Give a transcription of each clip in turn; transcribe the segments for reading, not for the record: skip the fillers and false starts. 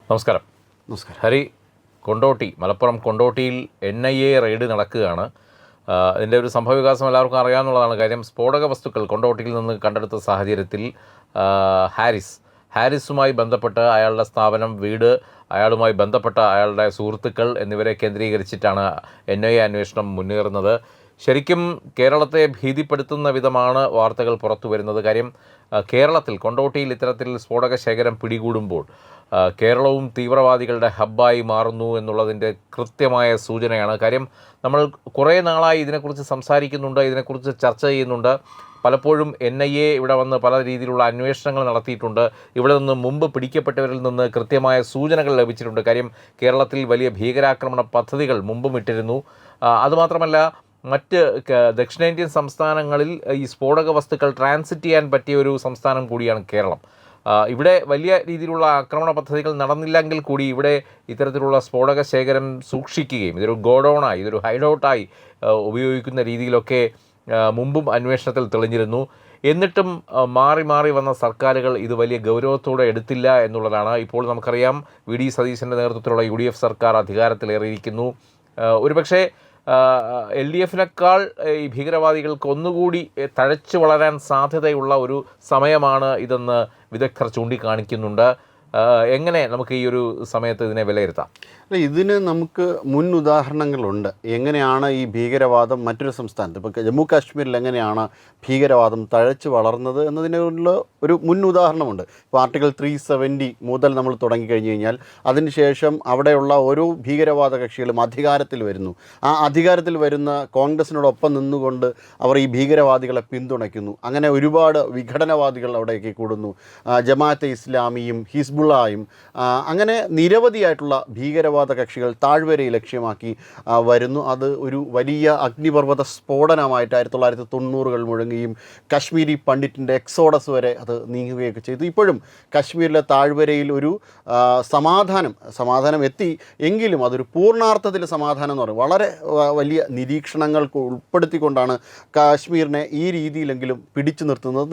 നമസ്കാരം. Hari, Malappuram കൊണ്ടോട്ടിയിൽ NIA raid നടക്കുകയാണ്. ഇതിൻ്റെ ഒരു സംഭവവികാസം എല്ലാവർക്കും അറിയാവുന്നതാണ്. കാര്യം, സ്ഫോടക വസ്തുക്കൾ കൊണ്ടോട്ടിയിൽ നിന്ന് കണ്ടെടുത്ത സാഹചര്യത്തിൽ ഹാരിസുമായി ബന്ധപ്പെട്ട് അയാളുടെ സ്ഥാപനം, വീട്, അയാളുമായി ബന്ധപ്പെട്ട അയാളുടെ സുഹൃത്തുക്കൾ എന്നിവരെ കേന്ദ്രീകരിച്ചിട്ടാണ് NIA അന്വേഷണം മുന്നേറുന്നത്. ശരിക്കും കേരളത്തെ ഭീതിപ്പെടുത്തുന്ന വിധമാണ് വാർത്തകൾ പുറത്തു വരുന്നത്. കാര്യം, കേരളത്തിൽ കൊണ്ടോട്ടിയിൽ ഇത്തരത്തിൽ സ്ഫോടക ശേഖരം പിടികൂടുമ്പോൾ കേരളവും തീവ്രവാദികളുടെ ഹബ്ബായി മാറുന്നു എന്നുള്ളതിൻ്റെ കൃത്യമായ സൂചനയാണ്. കാര്യം, നമ്മൾ കുറേ നാളായി ഇതിനെക്കുറിച്ച് സംസാരിക്കുന്നുണ്ട്, ഇതിനെക്കുറിച്ച് ചർച്ച ചെയ്യുന്നുണ്ട്. പലപ്പോഴും NIA ഇവിടെ വന്ന് പല രീതിയിലുള്ള അന്വേഷണങ്ങൾ നടത്തിയിട്ടുണ്ട്. ഇവിടെ നിന്ന് മുമ്പ് പിടിക്കപ്പെട്ടവരിൽ നിന്ന് കൃത്യമായ സൂചനകൾ ലഭിച്ചിട്ടുണ്ട്. കാര്യം, കേരളത്തിൽ വലിയ ഭീകരാക്രമണ പദ്ധതികൾ മുമ്പും ഇട്ടിരുന്നു. അതുമാത്രമല്ല, മറ്റ് ദക്ഷിണേന്ത്യൻ സംസ്ഥാനങ്ങളിൽ ഈ സ്ഫോടക വസ്തുക്കൾ ട്രാൻസിറ്റ് ചെയ്യാൻ പറ്റിയ ഒരു സംസ്ഥാനം കൂടിയാണ് കേരളം. ഇവിടെ വലിയ രീതിയിലുള്ള ആക്രമണ പദ്ധതികൾ നടന്നില്ലെങ്കിൽ കൂടി ഇവിടെ ഇത്തരത്തിലുള്ള സ്ഫോടക ശേഖരം സൂക്ഷിക്കുകയും ഇതൊരു ഗോഡൗണായി, ഇതൊരു ഹൈഡൗട്ടായി ഉപയോഗിക്കുന്ന രീതിയിലൊക്കെ മുമ്പും അന്വേഷണത്തിൽ തെളിഞ്ഞിരുന്നു. എന്നിട്ടും മാറി മാറി വന്ന സർക്കാരുകൾ ഇത് വലിയ ഗൗരവത്തോടെ എടുത്തില്ല എന്നുള്ളതാണ്. ഇപ്പോൾ നമുക്കറിയാം, VD സതീശൻ്റെ നേതൃത്വത്തിലുള്ള UDF സർക്കാർ അധികാരത്തിലേറിയിരിക്കുന്നു. ഒരുപക്ഷെ LDFിനേക്കാൾ ഈ ഭീകരവാദികൾക്ക് ഒന്നുകൂടി തഴച്ചു വളരാൻ സാധ്യതയുള്ള ഒരു സമയമാണ് ഇതെന്ന് വിദഗ്ധർ ചൂണ്ടിക്കാണിക്കുന്നുണ്ട്. എങ്ങനെ നമുക്ക് ഈ ഒരു സമയത്ത് ഇതിനെ വിലയിരുത്താം? ഇതിന് നമുക്ക് മുൻ ഉദാഹരണങ്ങളുണ്ട്. എങ്ങനെയാണ് ഈ ഭീകരവാദം മറ്റൊരു സംസ്ഥാനത്ത്, ഇപ്പോൾ ജമ്മു കാശ്മീരിൽ എങ്ങനെയാണ് ഭീകരവാദം തഴച്ചു വളർന്നത് എന്നതിനുള്ള ഒരു മുൻ ഉദാഹരണമുണ്ട്. ഇപ്പോൾ ആർട്ടിക്കിൾ 370 മുതൽ നമ്മൾ തുടങ്ങിക്കഴിഞ്ഞ് കഴിഞ്ഞാൽ അതിനുശേഷം അവിടെയുള്ള ഓരോ ഭീകരവാദ കക്ഷികളും അധികാരത്തിൽ വരുന്നു. ആ അധികാരത്തിൽ വരുന്ന കോൺഗ്രസിനോടൊപ്പം നിന്നുകൊണ്ട് അവർ ഈ ഭീകരവാദികളെ പിന്തുണയ്ക്കുന്നു. അങ്ങനെ ഒരുപാട് വിഘടനവാദികൾ അവിടേക്ക് കൂടുന്നു. ജമാഅത്തെ ഇസ്ലാമിയും ഹിസ്ബുള്ളയും അങ്ങനെ നിരവധിയായിട്ടുള്ള ഭീകരവാദ കക്ഷികൾ താഴ്വരയെ ലക്ഷ്യമാക്കി വരുന്നു. അത് ഒരു വലിയ അഗ്നിപർവ്വത സ്ഫോടനമായിട്ട് 1990 മുഴങ്ങുകയും കശ്മീരി പണ്ഡിറ്റിൻ്റെ എക്സോഡസ് വരെ അത് നീങ്ങുകയൊക്കെ ചെയ്തു. ഇപ്പോഴും കശ്മീരിലെ താഴ്വരയിൽ ഒരു സമാധാനം എത്തി എങ്കിലും അതൊരു പൂർണ്ണാർത്ഥത്തിൽ സമാധാനം എന്ന് പറയും വളരെ വലിയ നിരീക്ഷണങ്ങൾക്ക് ഉൾപ്പെടുത്തിക്കൊണ്ടാണ് കാശ്മീരിനെ ഈ രീതിയിലെങ്കിലും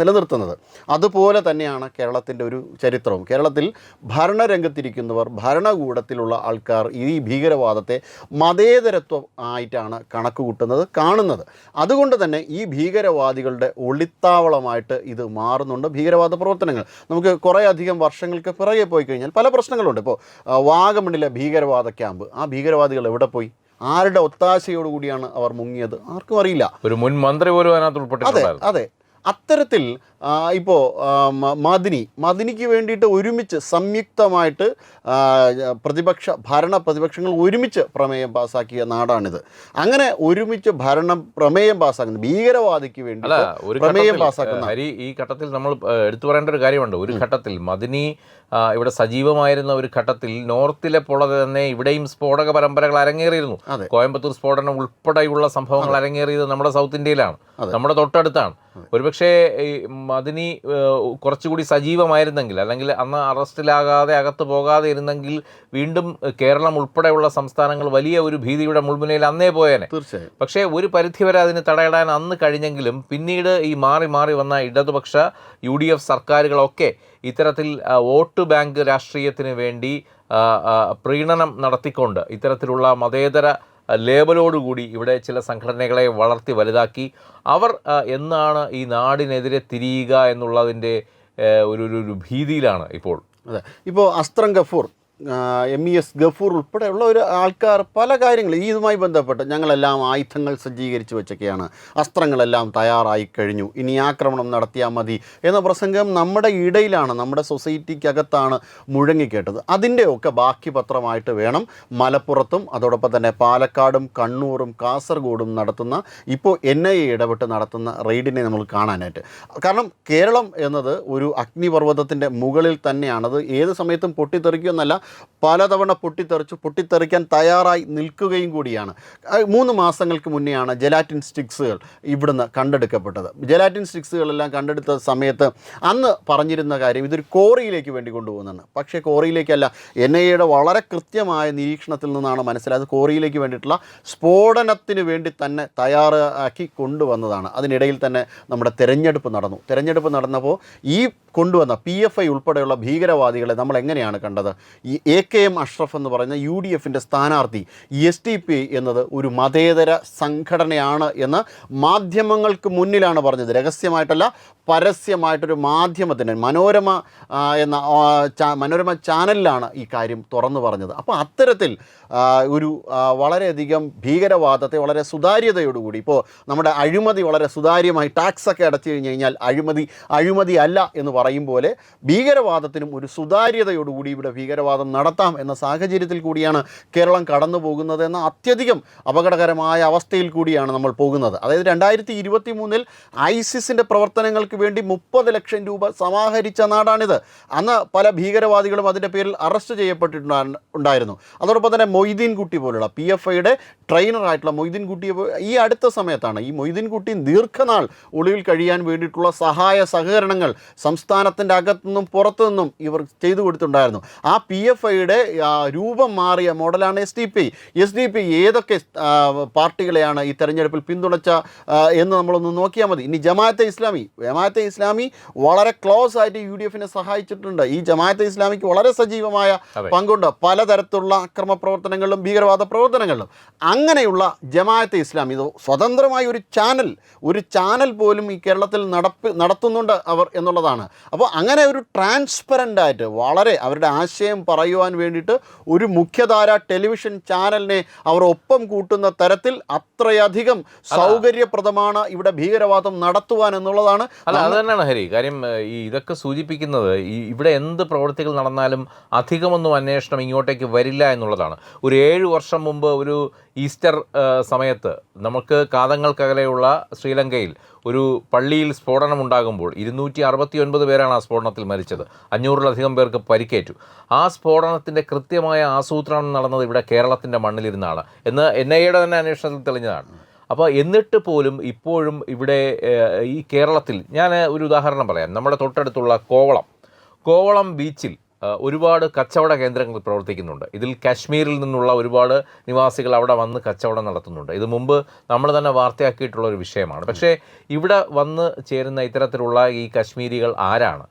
നിലനിർത്തുന്നത്. അതുപോലെ തന്നെയാണ് കേരളത്തിൻ്റെ ഒരു ചരിത്രവും. കേരളത്തിൽ ഭരണരംഗത്തിരിക്കുന്നവർ, ഭരണകൂടത്തിലുള്ള ആൾക്കാർ ഈ ഭീകരവാദത്തെ മതേതരത്വം ആയിട്ടാണ് കണക്ക് കൂട്ടുന്നത്, കാണുന്നത്. അതുകൊണ്ട് തന്നെ ഈ ഭീകരവാദികളുടെ ഒളിത്താവളമായിട്ട് ഇത് മാറുന്നുണ്ട്. ഭീകരവാദ പ്രവർത്തനങ്ങൾ നമുക്ക് കുറേ അധികം വർഷങ്ങൾക്ക് പിറകെ പോയി കഴിഞ്ഞാൽ പല പ്രശ്നങ്ങളുണ്ട്. ഇപ്പോൾ വാഗമണിലെ ഭീകരവാദ ക്യാമ്പ്, ആ ഭീകരവാദികൾ എവിടെ പോയി? ആരുടെ ഒത്താശയോടുകൂടിയാണ് അവർ മുങ്ങിയത്? ആർക്കും അറിയില്ല. ഒരു മുൻ മന്ത്രി പോലും അതിനകത്ത് ഉൾപ്പെട്ടിട്ടുണ്ട്. അതെ. അത്തരത്തിൽ ഇപ്പോൾ മദിനിക്ക് വേണ്ടിയിട്ട് ഒരുമിച്ച് സംയുക്തമായിട്ട് പ്രതിപക്ഷങ്ങൾ ഒരുമിച്ച് പ്രമേയം പാസ്സാക്കിയ നാടാണിത്. അങ്ങനെ ഒരുമിച്ച് പ്രമേയം പാസ്സാക്കുന്നത് ഭീകരവാദിക്ക് വേണ്ടി പ്രമേയം പാസ്സാക്കുന്ന ഈ ഘട്ടത്തിൽ നമ്മൾ എടുത്തു പറയേണ്ട ഒരു കാര്യമുണ്ട്. ഒരു ഘട്ടത്തിൽ മദിനി ഇവിടെ സജീവമായിരുന്ന ഒരു ഘട്ടത്തിൽ നോർത്തിലെ പോലെ തന്നെ ഇവിടെയും സ്ഫോടക പരമ്പരകൾ അരങ്ങേറിയിരുന്നു. കോയമ്പത്തൂർ സ്ഫോടനം ഉൾപ്പെടെയുള്ള സംഭവങ്ങൾ അരങ്ങേറിയത് നമ്മുടെ സൗത്ത് ഇന്ത്യയിലാണ്, നമ്മുടെ തൊട്ടടുത്താണ്. ഒരുപക്ഷെ മദിനി കുറച്ചുകൂടി സജീവമായിരുന്നെങ്കിൽ, അല്ലെങ്കിൽ അന്ന് അറസ്റ്റിലാകാതെ അകത്ത് പോകാതെ ഇരുന്നെങ്കിൽ വീണ്ടും കേരളം ഉൾപ്പെടെയുള്ള സംസ്ഥാനങ്ങൾ വലിയ ഒരു ഭീതിയുടെ മുൾമുനയിൽ അന്നേ പോയേനെ. തീർച്ചയായും. പക്ഷേ ഒരു പരിധിവരെ അതിന് തടയിടാൻ അന്ന് കഴിഞ്ഞെങ്കിലും പിന്നീട് ഈ മാറി മാറി വന്ന ഇടതുപക്ഷ UDF സർക്കാരുകളൊക്കെ ഇത്തരത്തിൽ വോട്ട് ബാങ്ക് രാഷ്ട്രീയത്തിന് വേണ്ടി പ്രീണനം നടത്തിക്കൊണ്ട് ഇത്തരത്തിലുള്ള മതേതര ലേബലോടുകൂടി ഇവിടെ ചില സംഘടനകളെ വളർത്തി വലുതാക്കി. അവർ എന്നാണ് ഈ നാടിനെതിരെ തിരിയുക എന്നുള്ളതിൻ്റെ ഒരു ഭീതിയിലാണ് ഇപ്പോൾ. അതെ, ഇപ്പോൾ അസ്ത്രം ഗഫൂർ, MES ഗഫൂർ ഉൾപ്പെടെയുള്ള ഒരു ആൾക്കാർ പല കാര്യങ്ങൾ ഇതുമായി ബന്ധപ്പെട്ട് ഞങ്ങളെല്ലാം ആയുധങ്ങൾ സജ്ജീകരിച്ച് വെച്ചൊക്കെയാണ്, അസ്ത്രങ്ങളെല്ലാം തയ്യാറായി കഴിഞ്ഞു, ഇനി ആക്രമണം നടത്തിയാൽ മതി എന്ന പ്രസംഗം നമ്മുടെ ഇടയിലാണ്, നമ്മുടെ സൊസൈറ്റിക്കകത്താണ് മുഴങ്ങിക്കേട്ടത്. അതിൻ്റെയൊക്കെ ബാക്കി പത്രമായിട്ട് വേണം മലപ്പുറത്തും അതോടൊപ്പം തന്നെ പാലക്കാടും കണ്ണൂരും കാസർഗോഡും നടത്തുന്ന, ഇപ്പോൾ NIA ഇടപെട്ട് നടത്തുന്ന റെയ്ഡിനെ നമ്മൾ കാണാനായിട്ട്. കാരണം കേരളം എന്നത് ഒരു അഗ്നിപർവ്വതത്തിൻ്റെ മുകളിൽ തന്നെയാണത്. ഏത് സമയത്തും പൊട്ടിത്തെറിക്കുമെന്നല്ല, പലതവണ പൊട്ടിത്തെറിക്കാൻ തയ്യാറായി നിൽക്കുകയും കൂടിയാണ്. 3 മാസങ്ങൾക്ക് മുന്നെയാണ് ജെലാറ്റിൻ സ്റ്റിക്സുകൾ ഇവിടുന്ന് കണ്ടെടുക്കപ്പെട്ടത്. ജെലാറ്റിൻ സ്റ്റിക്സുകളെല്ലാം കണ്ടെടുത്ത സമയത്ത് അന്ന് പറഞ്ഞിരുന്ന കാര്യം ഇതൊരു കോറിയിലേക്ക് വേണ്ടി കൊണ്ടുപോകുന്നതാണ്. പക്ഷേ കോറിയിലേക്കല്ല, NIAയുടെ വളരെ കൃത്യമായ നിരീക്ഷണത്തിൽ നിന്നാണ് മനസ്സിലായത് കോറിയിലേക്ക് വേണ്ടിയിട്ടുള്ള സ്ഫോടനത്തിന് വേണ്ടി തന്നെ തയ്യാറാക്കി കൊണ്ടുവന്നതാണ്. അതിനിടയിൽ തന്നെ നമ്മുടെ തെരഞ്ഞെടുപ്പ് നടന്നു. തെരഞ്ഞെടുപ്പ് നടന്നപ്പോൾ ഈ കൊണ്ടുവന്ന PFI ഉൾപ്പെടെയുള്ള ഭീകരവാദികളെ നമ്മൾ എങ്ങനെയാണ് കണ്ടത്? ഈ AKM അഷ്റഫ് എന്ന് പറയുന്ന UDFൻ്റെ സ്ഥാനാർത്ഥി SDPI എന്നത് ഒരു മതേതര സംഘടനയാണ് എന്ന് മാധ്യമങ്ങൾക്ക് മുന്നിലാണ് പറഞ്ഞത്. രഹസ്യമായിട്ടല്ല, പരസ്യമായിട്ടൊരു മാധ്യമത്തിന് മനോരമ ചാനലിലാണ് ഈ കാര്യം തുറന്നു പറഞ്ഞത്. അപ്പോൾ അത്തരത്തിൽ ഒരു വളരെയധികം ഭീകരവാദത്തെ വളരെ സുതാര്യതയോടുകൂടി, ഇപ്പോൾ നമ്മുടെ അഴിമതി വളരെ സുതാര്യമായി ടാക്സൊക്കെ അടച്ചു കഴിഞ്ഞ് കഴിഞ്ഞാൽ അഴിമതി അല്ല എന്ന് പറയും പോലെ ഭീകരവാദത്തിനും ഒരു സുതാര്യതയോടുകൂടി ഇവിടെ ഭീകരവാദം നടത്താം എന്ന സാഹചര്യത്തിൽ കൂടിയാണ് കേരളം കടന്നു പോകുന്നത് എന്ന അത്യധികം അപകടകരമായ അവസ്ഥയിൽ കൂടിയാണ് നമ്മൾ പോകുന്നത്. അതായത് 2023 ISISൻ്റെ പ്രവർത്തനങ്ങൾക്ക് വേണ്ടി 30 ലക്ഷം രൂപ സമാഹരിച്ച നാടാണിത്. അന്ന് പല ഭീകരവാദികളും അതിൻ്റെ പേരിൽ അറസ്റ്റ് ചെയ്യപ്പെട്ടിട്ടുണ്ടായിരുന്നു. അതോടൊപ്പം തന്നെ മൊയ്തീൻ കുട്ടി പോലുള്ള PFIയുടെ ട്രെയിനറായിട്ടുള്ള മൊയ്തീൻ കുട്ടിയെ ഈ അടുത്ത സമയത്താണ് ഈ മൊയ്തീൻ കുട്ടി ദീർഘനാൾ ഒളിവിൽ കഴിയാൻ വേണ്ടിയിട്ടുള്ള സഹായ സഹകരണങ്ങൾ സംസ്ഥാനത്തിൻ്റെ അകത്തുനിന്നും പുറത്തുനിന്നും ഇവർ ചെയ്തു കൊടുത്തിട്ടുണ്ടായിരുന്നു. ആ PFIയുടെ രൂപം മാറിയ മോഡലാണ് SDPI. ഏതൊക്കെ പാർട്ടികളെയാണ് ഈ തെരഞ്ഞെടുപ്പിൽ പിന്തുണച്ച എന്ന് നമ്മളൊന്ന് നോക്കിയാൽ മതി. ഇനി ജമാഅത്തെ ഇസ്ലാമി വളരെ ക്ലോസ് ആയിട്ട് UDFനെ സഹായിച്ചിട്ടുണ്ട്. ഈ ജമാഅത്തെ ഇസ്ലാമിക്ക് വളരെ സജീവമായ പങ്കുണ്ട് പലതരത്തിലുള്ള അക്രമ പ്രവർത്തനങ്ങളിലും ഭീകരവാദ പ്രവർത്തനങ്ങളിലും. അങ്ങനെയുള്ള ജമാഅത്തെ ഇസ്ലാമി ഇത് സ്വതന്ത്രമായ ഒരു ചാനൽ പോലും ഈ കേരളത്തിൽ നടത്തുന്നുണ്ട് അവർ എന്നുള്ളതാണ്. അപ്പോൾ അങ്ങനെ ഒരു ട്രാൻസ്പെറൻ്റ് ആയിട്ട് വളരെ അവരുടെ ആശയം പറയുവാൻ വേണ്ടിയിട്ട് ഒരു മുഖ്യധാര ടെലിവിഷൻ ചാനലിനെ അവർ ഒപ്പം കൂട്ടുന്ന തരത്തിൽ അത്രയധികം സൗകര്യപ്രദമാണ് ഇവിടെ ഭീകരവാദം നടത്തുവാൻ എന്നുള്ളതാണ്. അല്ല, അത് തന്നെയാണ് ഹരി. കാര്യം ഇതൊക്കെ സൂചിപ്പിക്കുന്നത് ഇവിടെ എന്ത് പ്രവൃത്തികൾ നടന്നാലും അധികമൊന്നും അന്വേഷണം ഇങ്ങോട്ടേക്ക് വരില്ല എന്നുള്ളതാണ്. ഒരു 7 വർഷം മുമ്പ് ഒരു ഈസ്റ്റർ സമയത്ത് നമുക്ക് കാതങ്ങൾക്കകലെയുള്ള ശ്രീലങ്കയിൽ ഒരു പള്ളിയിൽ സ്ഫോടനമുണ്ടാകുമ്പോൾ 269 പേരാണ് ആ സ്ഫോടനത്തിൽ മരിച്ചത്. 500-ലധികം പേർക്ക് പരിക്കേറ്റു. ആ സ്ഫോടനത്തിൻ്റെ കൃത്യമായ ആസൂത്രണം നടന്നത് ഇവിടെ കേരളത്തിൻ്റെ മണ്ണിലിരുന്നാണ് എന്ന് NIAയുടെ തന്നെ അന്വേഷണത്തിൽ തെളിഞ്ഞതാണ്. അപ്പോൾ എന്നിട്ട് പോലും ഇപ്പോഴും ഇവിടെ ഈ കേരളത്തിൽ ഞാൻ ഒരു ഉദാഹരണം പറയാം. നമ്മുടെ തൊട്ടടുത്തുള്ള കോവളം ബീച്ചിൽ ഒരുപാട് കച്ചവട കേന്ദ്രങ്ങൾ പ്രവർത്തിക്കുന്നുണ്ട്. ഇതിൽ കാശ്മീരിൽ നിന്നുള്ള ഒരുപാട് നിവാസികൾ അവിടെ വന്ന് കച്ചവടം നടത്തുന്നുണ്ട്. ഇത് മുമ്പ് നമ്മൾ തന്നെ വാർത്തയാക്കിയിട്ടുള്ള ഒരു വിഷയമാണ്. പക്ഷേ ഇവിടെ വന്ന് ചേരുന്ന ഇത്തരത്തിലുള്ള ഈ കാശ്മീരികൾ ആരാണ്?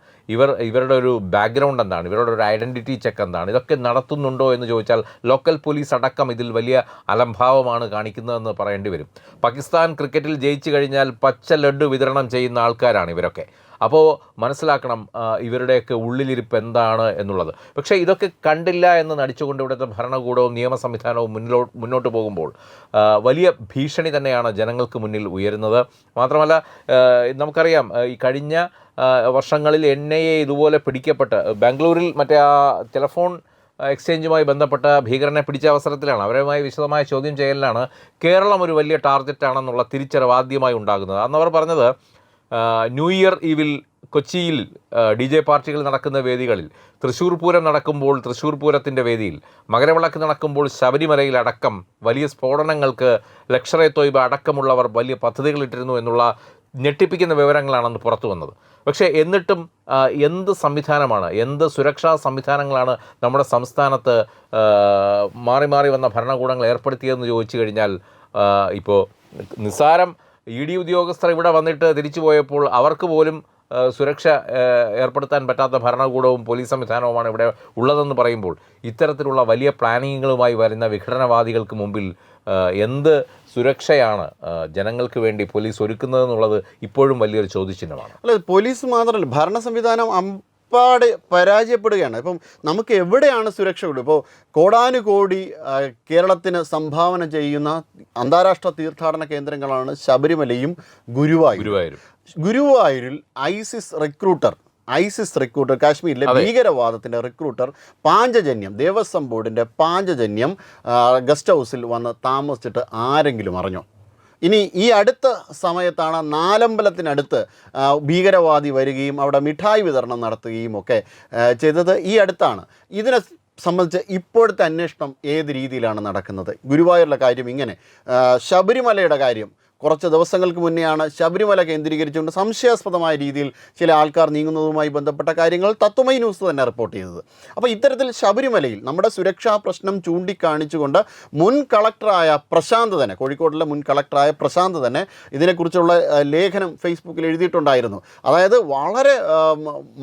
ഇവരുടെ ഒരു ബാക്ക്ഗ്രൗണ്ട് എന്താണ്? ഇവരുടെ ഒരു ഐഡൻറ്റിറ്റി ചെക്ക് എന്താണ്? ഇതൊക്കെ നടത്തുന്നുണ്ടോ എന്ന് ചോദിച്ചാൽ ലോക്കൽ പോലീസ് അടക്കം ഇതിൽ വലിയ അലംഭാവമാണ് കാണിക്കുന്നതെന്ന് പറയേണ്ടി വരും. പാകിസ്ഥാൻ ക്രിക്കറ്റിൽ ജയിച്ചു കഴിഞ്ഞാൽ പച്ച ലഡ്ഡു വിതരണം ചെയ്യുന്ന ആൾക്കാരാണ് ഇവരൊക്കെ. അപ്പോൾ മനസ്സിലാക്കണം ഇവരുടെയൊക്കെ ഉള്ളിലിരിപ്പ് എന്താണ് എന്നുള്ളത്. പക്ഷേ ഇതൊക്കെ കണ്ടില്ല എന്ന് നടിച്ചുകൊണ്ട് ഇവിടുത്തെ ഭരണകൂടവും നിയമ സംവിധാനവും മുന്നോട്ട് പോകുമ്പോൾ വലിയ ഭീഷണി തന്നെയാണ് ജനങ്ങൾക്ക് മുന്നിൽ ഉയരുന്നത്. മാത്രമല്ല നമുക്കറിയാം ഈ കഴിഞ്ഞ വർഷങ്ങളിൽ NIA ഇതുപോലെ പിടിക്കപ്പെട്ട് ബാംഗ്ലൂരിൽ മറ്റേ ആ ടെലിഫോൺ എക്സ്ചേഞ്ചുമായി ബന്ധപ്പെട്ട ഭീകരനെ പിടിച്ച അവസരത്തിലാണ് അവരുമായി വിശദമായ ചോദ്യം ചെയ്യലിലാണ് കേരളം ഒരു വലിയ ടാർഗറ്റാണെന്നുള്ള തിരിച്ചറിവ് ആദ്യമായി ഉണ്ടാകുന്നത്. അന്നവർ പറഞ്ഞത് ന്യൂ ഇയർ ഈവിൽ കൊച്ചിയിൽ DJ പാർട്ടികൾ നടക്കുന്ന വേദികളിൽ, തൃശ്ശൂർ പൂരം നടക്കുമ്പോൾ തൃശ്ശൂർ പൂരത്തിൻ്റെ വേദിയിൽ, മകരവിളക്ക് നടക്കുമ്പോൾ ശബരിമലയിൽ അടക്കം വലിയ സ്ഫോടനങ്ങൾക്ക് ലക്ഷറെ തോയ്ബ അടക്കമുള്ളവർ വലിയ പദ്ധതികളിട്ടിരുന്നു എന്നുള്ള ഞെട്ടിപ്പിക്കുന്ന വിവരങ്ങളാണെന്ന് പുറത്തു വന്നത്. പക്ഷേ എന്നിട്ടും എന്ത് സുരക്ഷാ സംവിധാനങ്ങളാണ് നമ്മുടെ സംസ്ഥാനത്ത് മാറി മാറി വന്ന ഭരണകൂടങ്ങൾ ഏർപ്പെടുത്തിയതെന്ന് ചോദിച്ചു കഴിഞ്ഞാൽ ഇപ്പോൾ നിസ്സാരം ED ഉദ്യോഗസ്ഥർ ഇവിടെ വന്നിട്ട് തിരിച്ചു പോയപ്പോൾ അവർക്ക് പോലും സുരക്ഷ ഏർപ്പെടുത്താൻ പറ്റാത്ത ഭരണകൂടവും പോലീസ് സംവിധാനവുമാണ് ഇവിടെ ഉള്ളതെന്ന് പറയുമ്പോൾ ഇത്തരത്തിലുള്ള വലിയ പ്ലാനിങ്ങുകളുമായി വരുന്ന വിഘടനവാദികൾക്ക് മുമ്പിൽ എന്ത് സുരക്ഷയാണ് ജനങ്ങൾക്ക് വേണ്ടി പോലീസ് ഒരുക്കുന്നതെന്നുള്ളത് ഇപ്പോഴും വലിയൊരു ചോദ്യചിഹ്നമാണ്. അല്ല, പോലീസ് മാത്രമല്ല, ഭരണ സംവിധാനം അമ്പാടെ പരാജയപ്പെടുകയാണ്. ഇപ്പം നമുക്ക് എവിടെയാണ് സുരക്ഷ ഉള്ളത്? ഇപ്പോൾ കോടാനുകോടി കേരളത്തിന് സംഭാവന ചെയ്യുന്ന അന്താരാഷ്ട്ര തീർത്ഥാടന കേന്ദ്രങ്ങളാണ് ശബരിമലയും ഗുരുവായൂരിൽ ഐസിസ് റിക്രൂട്ടർ കാശ്മീരിലെ ഭീകരവാദത്തിൻ്റെ റിക്രൂട്ടർ ദേവസ്വം ബോർഡിൻ്റെ പാഞ്ചജന്യം ഗസ്റ്റ് ഹൗസിൽ വന്ന് താമസിച്ചിട്ട് ആരെങ്കിലും അറിഞ്ഞോ? ഇനി ഈ അടുത്ത സമയത്താണ് നാലമ്പലത്തിനടുത്ത് ഭീകരവാദി വരികയും അവിടെ മിഠായി വിതരണം നടത്തുകയും ഒക്കെ ചെയ്തത് ഈ അടുത്താണ്. ഇതിനെ സംബന്ധിച്ച് ഇപ്പോഴത്തെ അന്വേഷണം ഏത് രീതിയിലാണ് നടക്കുന്നത്? ഗുരുവായൂരിലെ കാര്യം ഇങ്ങനെ, ശബരിമലയുടെ കാര്യം കുറച്ച് ദിവസങ്ങൾക്ക് മുന്നെയാണ് ശബരിമല കേന്ദ്രീകരിച്ചുകൊണ്ട് സംശയാസ്പദമായ രീതിയിൽ ചില ആൾക്കാർ നീങ്ങുന്നതുമായി ബന്ധപ്പെട്ട കാര്യങ്ങൾ തത്വമൈ ന്യൂസ് തന്നെ റിപ്പോർട്ട് ചെയ്തത്. അപ്പോൾ ഇത്തരത്തിൽ ശബരിമലയിൽ നമ്മുടെ സുരക്ഷാ പ്രശ്നം ചൂണ്ടിക്കാണിച്ചുകൊണ്ട് മുൻ കളക്ടറായ പ്രശാന്ത് തന്നെ, കോഴിക്കോടിലെ മുൻ കളക്ടറായ പ്രശാന്ത് തന്നെ ഇതിനെക്കുറിച്ചുള്ള ലേഖനം ഫേസ്ബുക്കിൽ എഴുതിയിട്ടുണ്ടായിരുന്നു. അതായത് വളരെ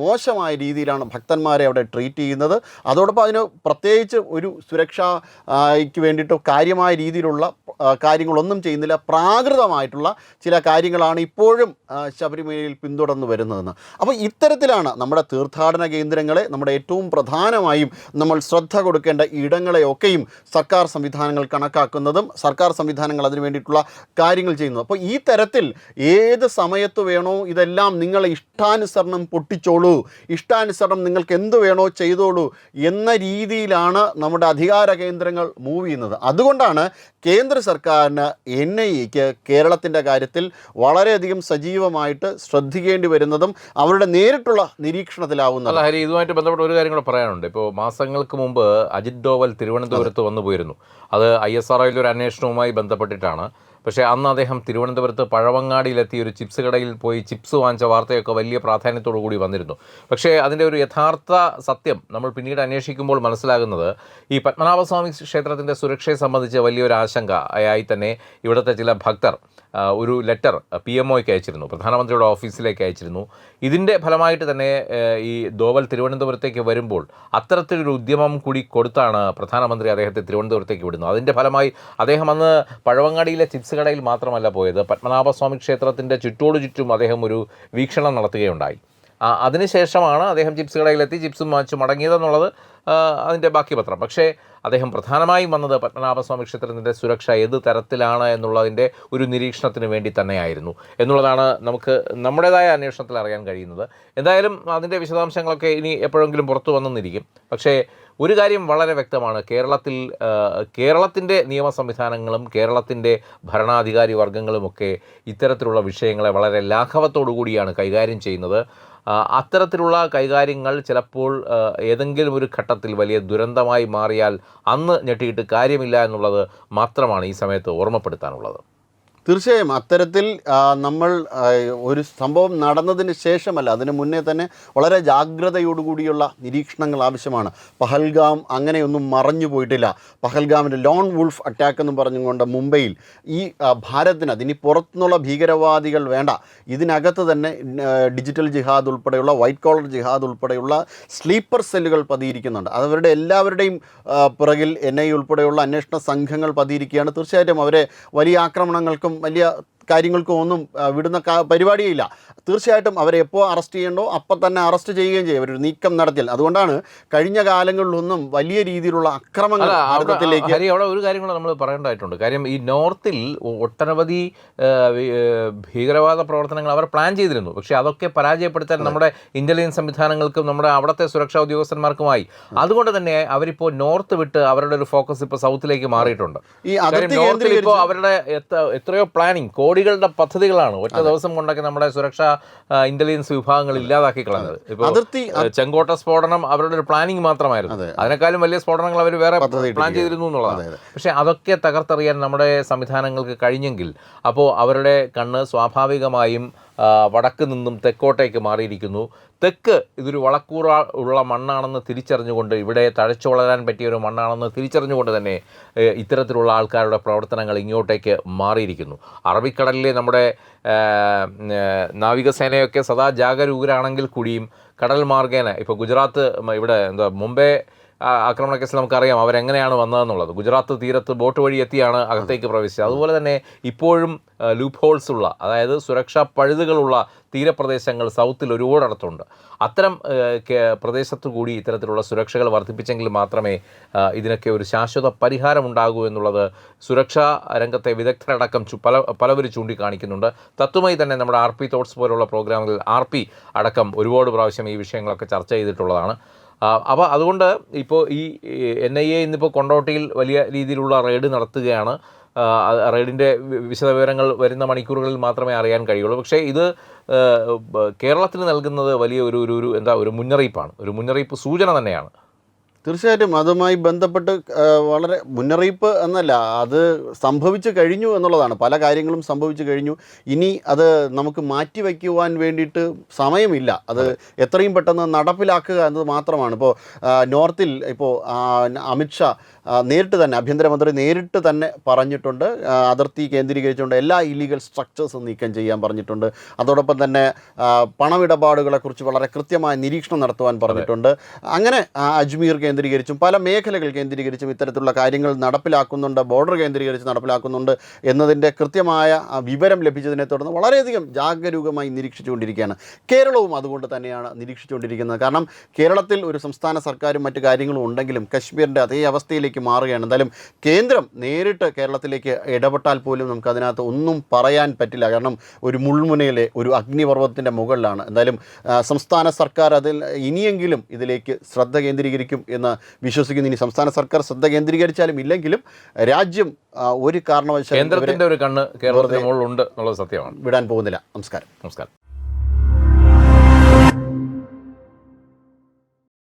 മോശമായ രീതിയിലാണ് ഭക്തന്മാരെ അവിടെ ട്രീറ്റ് ചെയ്യുന്നത്. അതോടൊപ്പം അതിന് പ്രത്യേകിച്ച് ഒരു സുരക്ഷയ്ക്ക് വേണ്ടിയിട്ട് കാര്യമായ രീതിയിലുള്ള കാര്യങ്ങളൊന്നും ചെയ്യുന്നില്ല. പ്രാകൃതമായിട്ടുള്ള ചില കാര്യങ്ങളാണ് ഇപ്പോഴും ശബരിമലയിൽ പിന്തുടർന്ന് വരുന്നതെന്ന്. അപ്പോൾ ഇത്തരത്തിലാണ് നമ്മുടെ തീർത്ഥാടന കേന്ദ്രങ്ങളെ, നമ്മുടെ ഏറ്റവും പ്രധാനമായും നമ്മൾ ശ്രദ്ധ കൊടുക്കേണ്ട ഇടങ്ങളെയൊക്കെയും സർക്കാർ സംവിധാനങ്ങൾ കണക്കാക്കുന്നതും സർക്കാർ സംവിധാനങ്ങൾ അതിനു വേണ്ടിയിട്ടുള്ള കാര്യങ്ങൾ ചെയ്യുന്നത്. അപ്പോൾ ഈ തരത്തിൽ ഏത് സമയത്ത് വേണോ ഇതെല്ലാം നിങ്ങളെ ഇഷ്ടാനുസരണം പൊട്ടിച്ചോളൂ, ഇഷ്ടാനുസരണം നിങ്ങൾക്ക് എന്ത് വേണോ ചെയ്തോളൂ എന്ന രീതിയിലാണ് നമ്മുടെ അധികാര കേന്ദ്രങ്ങൾ മൂവ് ചെയ്യുന്നത്. അതുകൊണ്ടാണ് കേന്ദ്ര സർക്കാരിന് NIAക്ക് കേരളത്തിൻ്റെ കാര്യത്തിൽ വളരെയധികം സജീവമായിട്ട് ശ്രദ്ധിക്കേണ്ടി വരുന്നതും അവരുടെ നേരിട്ടുള്ള നിരീക്ഷണത്തിലാവുന്നത്. അല്ല ഹരി, ഇതുമായിട്ട് ബന്ധപ്പെട്ട ഒരു കാര്യം കൂടെ പറയാനുണ്ട്. ഇപ്പോൾ മാസങ്ങൾക്ക് മുമ്പ് അജിത് ഡോവൽ തിരുവനന്തപുരത്ത് വന്നു പോയിരുന്നു. അത് ISROയിലെ ഒരു അന്വേഷണവുമായി ബന്ധപ്പെട്ടിട്ടാണ്. പക്ഷേ അന്ന് അദ്ദേഹം തിരുവനന്തപുരത്ത് പഴവങ്ങാടിയിലെത്തി ഒരു ചിപ്സ് കടയിൽ പോയി ചിപ്സ് വാങ്ങിച്ച വാർത്തയൊക്കെ വലിയ പ്രാധാന്യത്തോടു കൂടി വന്നിരുന്നു. പക്ഷേ അതിൻ്റെ ഒരു യഥാർത്ഥ സത്യം നമ്മൾ പിന്നീട് അന്വേഷിക്കുമ്പോൾ മനസ്സിലാകുന്നത് ഈ പത്മനാഭസ്വാമി ക്ഷേത്രത്തിൻ്റെ സുരക്ഷയെ സംബന്ധിച്ച് വലിയൊരു ആശങ്കയായി തന്നെ ഇവിടുത്തെ ചില ഭക്തർ ഒരു ലെറ്റർ PMOയ്ക്ക് അയച്ചിരുന്നു, പ്രധാനമന്ത്രിയുടെ ഓഫീസിലേക്ക് അയച്ചിരുന്നു. ഇതിൻ്റെ ഫലമായിട്ട് തന്നെ ഈ ദോവൽ തിരുവനന്തപുരത്തേക്ക് വരുമ്പോൾ അത്തരത്തിലൊരു ഉദ്യമം കൂടി കൊടുത്താണ് പ്രധാനമന്ത്രി അദ്ദേഹത്തെ തിരുവനന്തപുരത്തേക്ക് വിടുന്നത്. അതിൻ്റെ ഫലമായി അദ്ദേഹം അന്ന് പഴവങ്ങാടിയിലെ ചിപ്സ് കടയിൽ മാത്രമല്ല പോയത്, പത്മനാഭസ്വാമി ക്ഷേത്രത്തിൻ്റെ ചുറ്റും അദ്ദേഹം ഒരു വീക്ഷണം നടത്തുകയുണ്ടായി. അതിനുശേഷമാണ് അദ്ദേഹം ചിപ്സ് കടയിലെത്തി ചിപ്സും വാങ്ങിച്ച് മടങ്ങിയതെന്നുള്ളത് അതിൻ്റെ ബാക്കി പത്രം. പക്ഷേ അദ്ദേഹം പ്രധാനമായും വന്നത് പത്മനാഭസ്വാമി ക്ഷേത്രത്തിൻ്റെ സുരക്ഷ ഏത് തരത്തിലാണ് എന്നുള്ളതിൻ്റെ ഒരു നിരീക്ഷണത്തിന് വേണ്ടി തന്നെയായിരുന്നു എന്നുള്ളതാണ് നമുക്ക് നമ്മുടേതായ അന്വേഷണത്തിൽ അറിയാൻ കഴിയുന്നത്. എന്തായാലും അതിൻ്റെ വിശദാംശങ്ങളൊക്കെ ഇനി എപ്പോഴെങ്കിലും പുറത്തു വന്നെന്നിരിക്കും. പക്ഷേ ഒരു കാര്യം വളരെ വ്യക്തമാണ്, കേരളത്തിൻ്റെ നിയമ സംവിധാനങ്ങളും കേരളത്തിൻ്റെ ഭരണാധികാരി വർഗ്ഗങ്ങളുമൊക്കെ ഇത്തരത്തിലുള്ള വിഷയങ്ങളെ വളരെ ലാഘവത്തോടു കൂടിയാണ് കൈകാര്യം ചെയ്യുന്നത്. അത്തരത്തിലുള്ള കൈകാര്യങ്ങൾ ചിലപ്പോൾ ഏതെങ്കിലും ഒരു ഘട്ടത്തിൽ വലിയ ദുരന്തമായി മാറിയാൽ അന്ന് ഞെട്ടിയിട്ട് കാര്യമില്ല എന്നുള്ളത് മാത്രമാണ് ഈ സമയത്ത് ഓർമ്മപ്പെടുത്താനുള്ളത്. തീർച്ചയായും അത്തരത്തിൽ നമ്മൾ ഒരു സംഭവം നടന്നതിന് ശേഷമല്ല, അതിന് മുന്നേ തന്നെ വളരെ ജാഗ്രതയോടുകൂടിയുള്ള നിരീക്ഷണങ്ങൾ ആവശ്യമാണ്. പഹൽഗാം അങ്ങനെയൊന്നും മറഞ്ഞു പോയിട്ടില്ല. പഹൽഗാമിൻ്റെ ലോൺ വുൾഫ് അറ്റാക്ക് എന്ന് പറഞ്ഞുകൊണ്ട് മുംബൈയിൽ ഈ ഭാരതത്തിന് ഇനി പുറത്തുനിന്നുള്ള ഭീകരവാദികൾ വേണ്ട, ഇതിനകത്ത് തന്നെ ഡിജിറ്റൽ ജിഹാദ് ഉൾപ്പെടെയുള്ള വൈറ്റ് കോളർ ജിഹാദ് ഉൾപ്പെടെയുള്ള സ്ലീപ്പർ സെല്ലുകൾ പതിയിരിക്കുന്നുണ്ട്. അതവരുടെ എല്ലാവരുടെയും പിറകിൽ NIA ഉൾപ്പെടെയുള്ള അന്വേഷണ സംഘങ്ങൾ പതിയിരിക്കുകയാണ്. തീർച്ചയായിട്ടും അവരെ വലിയ ആക്രമണങ്ങൾക്കും വലിയ കാര്യങ്ങൾക്കും ഒന്നും വിടുന്ന പരിപാടിയില്ല. തീർച്ചയായിട്ടും അവരെ എപ്പോൾ അറസ്റ്റ് ചെയ്യണ്ടോ അപ്പം തന്നെ അറസ്റ്റ് ചെയ്യുകയും ചെയ്യും, അവരൊരു നീക്കം നടത്തിയാൽ. അതുകൊണ്ടാണ് കഴിഞ്ഞ കാലങ്ങളിലൊന്നും വലിയ രീതിയിലുള്ള അക്രമങ്ങൾ ഭാരതത്തിലേക്ക്. അവിടെ ഒരു കാര്യം കൂടെ നമ്മൾ പറയേണ്ടതായിട്ടുണ്ട്. കാര്യം ഈ നോർത്തിൽ ഒട്ടനവധി ഭീകരവാദ പ്രവർത്തനങ്ങൾ അവർ പ്ലാൻ ചെയ്തിരുന്നു. പക്ഷേ അതൊക്കെ പരാജയപ്പെടുത്താൻ നമ്മുടെ ഇന്റലിജൻസ് സംവിധാനങ്ങൾക്കും നമ്മുടെ അവിടുത്തെ സുരക്ഷാ ഉദ്യോഗസ്ഥന്മാർക്കുമായി. അതുകൊണ്ട് തന്നെ അവരിപ്പോൾ നോർത്ത് വിട്ട് അവരുടെ ഒരു ഫോക്കസ് ഇപ്പോൾ സൗത്തിലേക്ക് മാറിയിട്ടുണ്ട്. ഈ നോർത്തിൽ ഇപ്പോൾ അവരുടെ എത്രയോ പ്ലാനിങ്, കോടികളുടെ പദ്ധതികളാണ് ഒറ്റ ദിവസം കൊണ്ടൊക്കെ നമ്മുടെ സുരക്ഷാ ഇന്റലിജൻസ് വിഭാഗങ്ങൾ ഇല്ലാതാക്കി കളഞ്ഞത്. ഇപ്പോൾ ചെങ്കോട്ട സ്ഫോടനം അവരുടെ ഒരു പ്ലാനിങ് മാത്രമായിരുന്നു. അതിനേക്കാളും വലിയ സ്ഫോടനങ്ങൾ അവർ വേറെ പ്ലാൻ ചെയ്തിരുന്നു എന്നുള്ളതാണ്. പക്ഷേ അതൊക്കെ തകർത്തെറിയാൻ നമ്മുടെ സംവിധാനങ്ങൾക്ക് കഴിഞ്ഞെങ്കിൽ അപ്പോൾ അവരുടെ കണ്ണ് സ്വാഭാവികമായും വടക്ക് നിന്നും തെക്കോട്ടേക്ക് മാറിയിരിക്കുന്നു. തെക്ക് ഇതൊരു വളക്കൂറ ഉള്ള മണ്ണാണെന്ന് തിരിച്ചറിഞ്ഞുകൊണ്ട്, ഇവിടെ തഴച്ചു വളരാൻ പറ്റിയ ഒരു മണ്ണാണെന്ന് തിരിച്ചറിഞ്ഞുകൊണ്ട് തന്നെ ഇത്തരത്തിലുള്ള ആൾക്കാരുടെ പ്രവർത്തനങ്ങൾ ഇങ്ങോട്ടേക്ക് മാറിയിരിക്കുന്നു. അറബിക്കടലിലെ നമ്മുടെ നാവികസേനയൊക്കെ സദാ ജാഗരൂകരാണെങ്കിൽ കൂടിയും കടൽ മാർഗേന ഇപ്പോൾ ഗുജറാത്ത് ഇവിടെ മുംബൈ ആക്രമണ കേസിൽ നമുക്കറിയാം അവരെങ്ങനെയാണ് വന്നതെന്നുള്ളത്. ഗുജറാത്ത് തീരത്ത് ബോട്ട് വഴി എത്തിയാണ് അകത്തേക്ക് പ്രവേശിച്ചത്. അതുപോലെ തന്നെ ഇപ്പോഴും ലൂപ്പ് ഹോൾസ് ഉള്ള, അതായത് സുരക്ഷാ പഴുതുകളുള്ള തീരപ്രദേശങ്ങൾ സൗത്തിൽ ഒരുപാടടുത്തുണ്ട്. അത്തരം പ്രദേശത്തു കൂടി ഇത്തരത്തിലുള്ള സുരക്ഷകൾ വർദ്ധിപ്പിച്ചെങ്കിൽ മാത്രമേ ഇതിനൊക്കെ ഒരു ശാശ്വത പരിഹാരം ഉണ്ടാകൂ എന്നുള്ളത് സുരക്ഷാ രംഗത്തെ വിദഗ്ധരടക്കം പലവരും ചൂണ്ടിക്കാണിക്കുന്നുണ്ട്. തത്വമായി തന്നെ നമ്മുടെ RP തോട്ട്സ് പോലുള്ള പ്രോഗ്രാമുകളിൽ RP അടക്കം ഒരുപാട് പ്രാവശ്യം ഈ വിഷയങ്ങളൊക്കെ ചർച്ച ചെയ്തിട്ടുള്ളതാണ്. അപ്പോൾ അതുകൊണ്ട് ഇപ്പോൾ ഈ NIA ഇന്നിപ്പോൾ കൊണ്ടോട്ടിയിൽ വലിയ രീതിയിലുള്ള റെയ്ഡ് നടത്തുകയാണ്. റെയ്ഡിൻ്റെ വിശദവിവരങ്ങൾ വരുന്ന മണിക്കൂറുകളിൽ മാത്രമേ അറിയാൻ കഴിയുള്ളൂ. പക്ഷേ ഇത് കേരളത്തിന് നൽകുന്നത് വലിയ ഒരു മുന്നറിയിപ്പാണ്, ഒരു മുന്നറിയിപ്പ് സൂചന തന്നെയാണ്. തീർച്ചയായിട്ടും അതുമായി ബന്ധപ്പെട്ട് വളരെ മുന്നറിയിപ്പ് എന്നല്ല, അത് സംഭവിച്ചു കഴിഞ്ഞു എന്നുള്ളതാണ്. പല കാര്യങ്ങളും സംഭവിച്ചു കഴിഞ്ഞു. ഇനി അത് നമുക്ക് മാറ്റിവെക്കുവാൻ വേണ്ടിയിട്ട് സമയമില്ല. അത് എത്രയും പെട്ടെന്ന് നടപ്പിലാക്കുക എന്നത് മാത്രമാണ്. ഇപ്പോൾ നോർത്തിൽ ഇപ്പോൾ അമിത്ഷാ നേരിട്ട് തന്നെ, ആഭ്യന്തരമന്ത്രി നേരിട്ട് തന്നെ പറഞ്ഞിട്ടുണ്ട്, അതിർത്തി കേന്ദ്രീകരിച്ചുകൊണ്ട് എല്ലാ ഇല്ലീഗൽ സ്ട്രക്ചേഴ്സും നീക്കം ചെയ്യാൻ പറഞ്ഞിട്ടുണ്ട്. അതോടൊപ്പം തന്നെ പണമിടപാടുകളെക്കുറിച്ച് വളരെ കൃത്യമായ നിരീക്ഷണം നടത്തുവാൻ പറഞ്ഞിട്ടുണ്ട്. അങ്ങനെ അജ്മീർ കേന്ദ്രീകരിച്ചും പല മേഖലകൾ കേന്ദ്രീകരിച്ചും ഇത്തരത്തിലുള്ള കാര്യങ്ങൾ നടപ്പിലാക്കുന്നുണ്ട്, ബോർഡർ കേന്ദ്രീകരിച്ച് നടപ്പിലാക്കുന്നുണ്ട് എന്നതിൻ്റെ കൃത്യമായ വിവരം ലഭിച്ചതിനെ തുടർന്ന് വളരെയധികം ജാഗരൂകമായി നിരീക്ഷിച്ചുകൊണ്ടിരിക്കുകയാണ്. കേരളവും അതുകൊണ്ട് തന്നെയാണ് നിരീക്ഷിച്ചുകൊണ്ടിരിക്കുന്നത്. കാരണം കേരളത്തിൽ ഒരു സംസ്ഥാന സർക്കാരും മറ്റു കാര്യങ്ങളും ഉണ്ടെങ്കിലും കശ്മീരിൻ്റെ അതേ അവസ്ഥയിലേക്ക് മാറുകയാണ്. എന്തായാലും കേന്ദ്രം നേരിട്ട് കേരളത്തിലേക്ക് ഇടപെട്ടാൽ പോലും നമുക്ക് അതിനകത്ത് ഒന്നും പറയാൻ പറ്റില്ല. കാരണം ഒരു മുൾമുനയിലെ ഒരു അഗ്നിപർവ്വതത്തിൻ്റെ മുകളിലാണ്. എന്തായാലും സംസ്ഥാന സർക്കാർ അതിൽ ഇനിയെങ്കിലും ഇതിലേക്ക് ശ്രദ്ധ കേന്ദ്രീകരിക്കും എന്ന് വിശ്വസിക്കുന്നു. ഇനി സംസ്ഥാന സർക്കാർ ശ്രദ്ധ കേന്ദ്രീകരിച്ചാലും ഇല്ലെങ്കിലും രാജ്യം ഒരു കാരണവശാലും കേന്ദ്രത്തിന്റെ ഒരു കണ്ണ് കേരളത്തിന് മുകളിലുണ്ട് എന്നുള്ളത് സത്യമാണ്. വിടാൻ പോകുന്നില്ല. നമസ്കാരം.